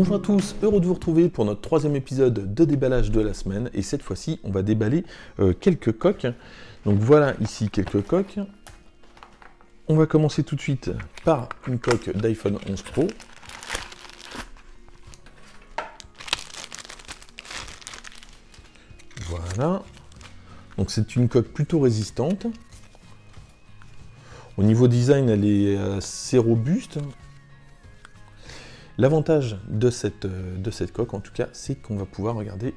Bonjour à tous, heureux de vous retrouver pour notre troisième épisode de déballage de la semaine. Et cette fois-ci, on va déballer quelques coques. Donc voilà ici quelques coques. On va commencer tout de suite par une coque d'iPhone 11 Pro. Voilà. Donc c'est une coque plutôt résistante. Au niveau design, elle est assez robuste. L'avantage de cette coque, en tout cas, c'est qu'on va pouvoir, regarder,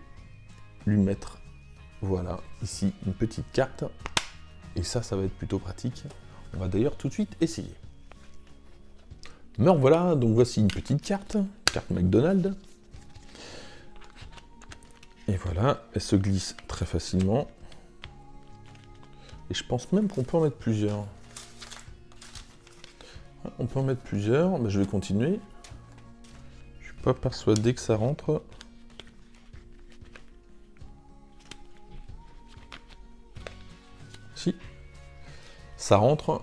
lui mettre, voilà, ici, une petite carte. Et ça va être plutôt pratique. On va d'ailleurs tout de suite essayer. Me revoilà, donc voici une petite carte McDonald's. Et voilà, elle se glisse très facilement. Et je pense même qu'on peut en mettre plusieurs. On peut en mettre plusieurs, mais je vais continuer. Je suis pas persuadé que ça rentre. Si, ça rentre,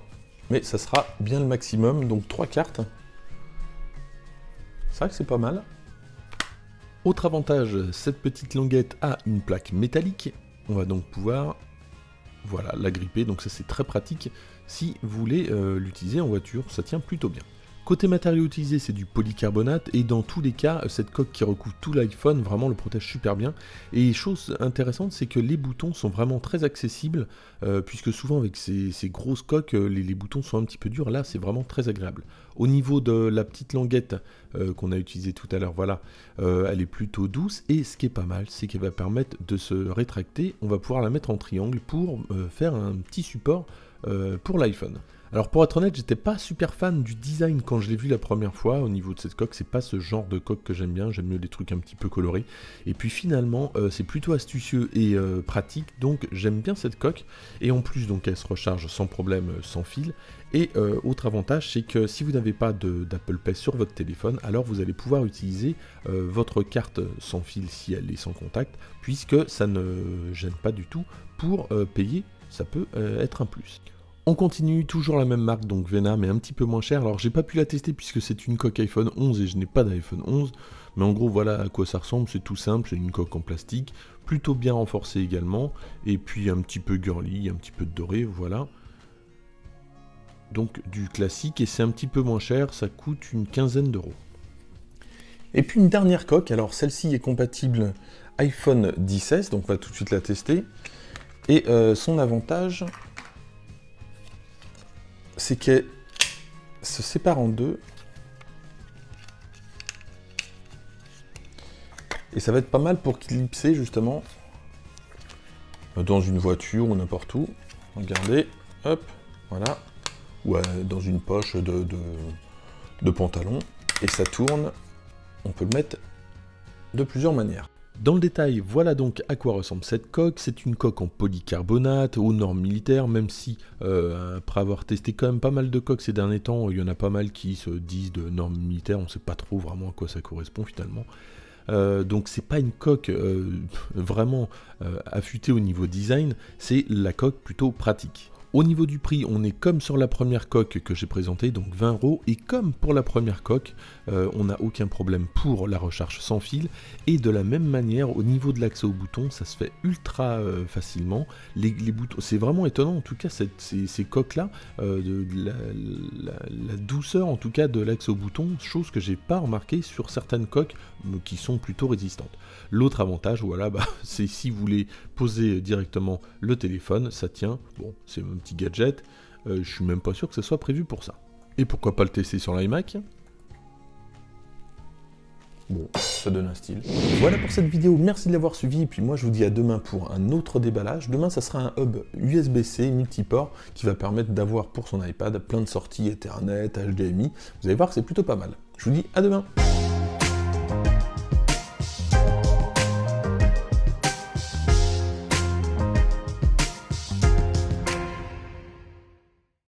mais ça sera bien le maximum, donc 3 cartes. C'est vrai que c'est pas mal. Autre avantage, cette petite languette a une plaque métallique. On va donc pouvoir, voilà, la gripper, donc ça c'est très pratique si vous voulez l'utiliser en voiture, ça tient plutôt bien. Côté matériaux utilisés, c'est du polycarbonate, et dans tous les cas, cette coque qui recouvre tout l'iPhone, vraiment le protège super bien. Et chose intéressante, c'est que les boutons sont vraiment très accessibles, puisque souvent avec ces grosses coques, les boutons sont un petit peu durs. Là, c'est vraiment très agréable. Au niveau de la petite languette qu'on a utilisée tout à l'heure, voilà, elle est plutôt douce, et ce qui est pas mal, c'est qu'elle va permettre de se rétracter. On va pouvoir la mettre en triangle pour faire un petit support pour l'iPhone. Alors pour être honnête, j'étais pas super fan du design quand je l'ai vu la première fois au niveau de cette coque, c'est pas ce genre de coque que j'aime bien mieux des trucs un petit peu colorés. Et puis finalement, c'est plutôt astucieux et pratique, donc j'aime bien cette coque. Et en plus, donc elle se recharge sans problème, sans fil. Et autre avantage, c'est que si vous n'avez pas d'Apple Pay sur votre téléphone, alors vous allez pouvoir utiliser votre carte sans fil si elle est sans contact, puisque ça ne gêne pas du tout pour payer, ça peut être un plus. On continue, toujours la même marque, donc Vena, mais un petit peu moins cher. Alors j'ai pas pu la tester puisque c'est une coque iPhone 11 et je n'ai pas d'iPhone 11. Mais en gros voilà à quoi ça ressemble, c'est tout simple, c'est une coque en plastique, plutôt bien renforcée également. Et puis un petit peu girly, un petit peu de doré, voilà. Donc du classique, et c'est un petit peu moins cher, ça coûte une quinzaine d'euros. Et puis une dernière coque, alors celle-ci est compatible iPhone 10S, donc on va tout de suite la tester. Et son avantage, c'est qu'elle se sépare en deux. Et ça va être pas mal pour clipser justement dans une voiture ou n'importe où. Regardez, hop, voilà. Ou dans une poche de pantalon. Et ça tourne. On peut le mettre de plusieurs manières. Dans le détail, voilà donc à quoi ressemble cette coque. C'est une coque en polycarbonate, aux normes militaires, même si, après avoir testé quand même pas mal de coques ces derniers temps, il y en a pas mal qui se disent de normes militaires, on ne sait pas trop vraiment à quoi ça correspond finalement. Donc c'est pas une coque vraiment affûtée au niveau design, c'est la coque plutôt pratique. Au niveau du prix, on est comme sur la première coque que j'ai présentée, donc 20 €, et comme pour la première coque, on n'a aucun problème pour la recharge sans fil, et de la même manière, au niveau de l'accès aux boutons, ça se fait ultra facilement. Les boutons, c'est vraiment étonnant, en tout cas, ces coques-là, la douceur, en tout cas, de l'accès aux boutons, chose que j'ai pas remarqué sur certaines coques qui sont plutôt résistantes. L'autre avantage, voilà, c'est si vous voulez poser directement le téléphone, ça tient, bon, c'est un petit gadget, je suis même pas sûr que ce soit prévu pour ça. Et pourquoi pas le tester sur l'iMac? Bon, ça donne un style. Voilà pour cette vidéo, merci de l'avoir suivi, et puis moi je vous dis à demain pour un autre déballage. Demain ça sera un hub USB-C multiport qui va permettre d'avoir pour son iPad plein de sorties Ethernet, HDMI. Vous allez voir que c'est plutôt pas mal. Je vous dis à demain.